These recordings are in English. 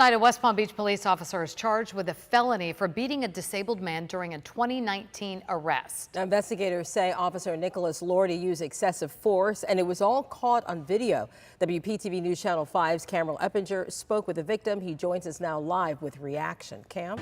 Tonight, a West Palm Beach police officer is charged with a felony for beating a disabled man during a 2019 arrest. Investigators say Officer Nicholas Lordy used excessive force, and it was all caught on video. WPTV News Channel 5's Cameron Eppinger spoke with the victim. He joins us now live with reaction. Cam?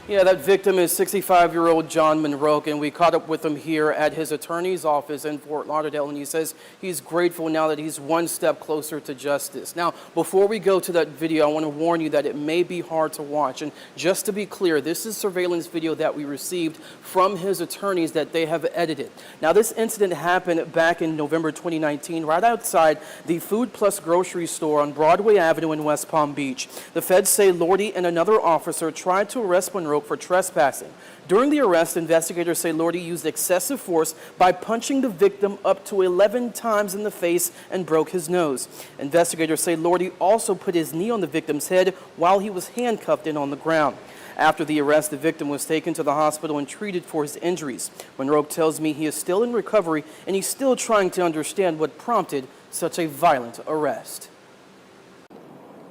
Yeah, that victim is 65-year-old John Monroe, and we caught up with him here at his attorney's office in Fort Lauderdale, and he says he's grateful now that he's one step closer to justice. Now, before we go to that video, I want to warn you that it may be hard to watch, and just to be clear, this is surveillance video that we received from his attorneys that they have edited. Now, this incident happened back in November 2019, right outside the Food Plus grocery store on Broadway Avenue in West Palm Beach. The feds say Lordy and another officer tried to arrest Monroe for trespassing. During the arrest, investigators say Lordy used excessive force by punching the victim up to 11 times in the face and broke his nose. Investigators say Lordy also put his knee on the victim's head while he was handcuffed and on the ground. After the arrest, the victim was taken to the hospital and treated for his injuries. Monroe tells me he is still in recovery and he's still trying to understand what prompted such a violent arrest.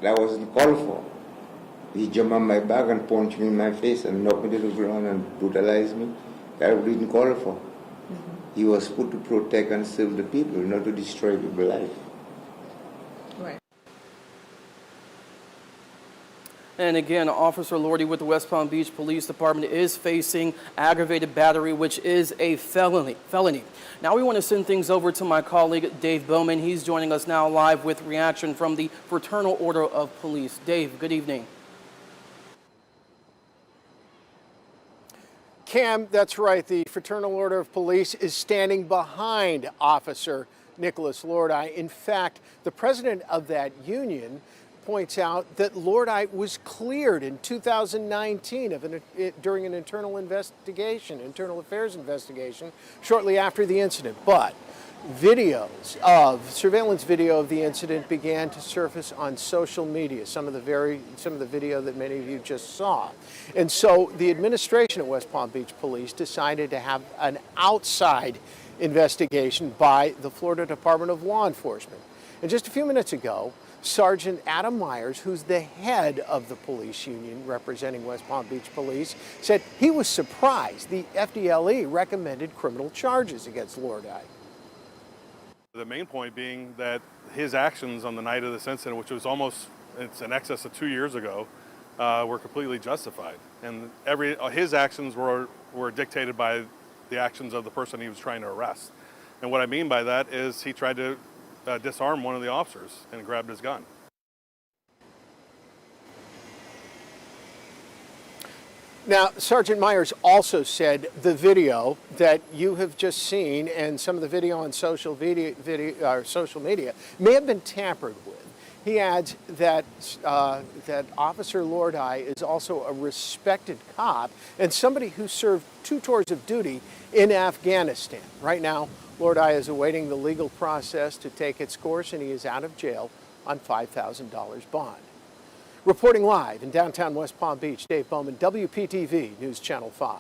That wasn't called for. He jumped on my back and punched me in my face and knocked me to the ground and brutalized me. That we didn't call for. He was put to protect and serve the people, not to destroy people's life. Right. And again, Officer Lordy with the West Palm Beach Police Department is facing aggravated battery, which is a felony. Now we want to send things over to my colleague, Dave Bowman. He's joining us now live with reaction from the Fraternal Order of Police. Dave, good evening. Cam, that's right. The Fraternal Order of Police is standing behind Officer Nicholas Lordy. In fact, the president of that union points out that Lordy was cleared in 2019 during an internal affairs investigation, shortly after the incident. But surveillance video of the incident began to surface on social media, some of the video that many of you just saw. And so the administration at West Palm Beach Police decided to have an outside investigation by the Florida Department of Law Enforcement. And just a few minutes ago, Sergeant Adam Myers, who's the head of the police union representing West Palm Beach Police, said he was surprised the FDLE recommended criminal charges against Lordy. The main point being that his actions on the night of this incident, which was it's in excess of 2 years ago, were completely justified. And his actions were dictated by the actions of the person he was trying to arrest. And what I mean by that is he tried to disarm one of the officers and grabbed his gun. Now, Sergeant Myers also said the video that you have just seen and some of the video on social media may have been tampered with. He adds that Officer Lordy is also a respected cop and somebody who served 2 tours of duty in Afghanistan. Right now, Lordy is awaiting the legal process to take its course, and he is out of jail on $5,000 bond. Reporting live in downtown West Palm Beach, Dave Bowman, WPTV News Channel 5.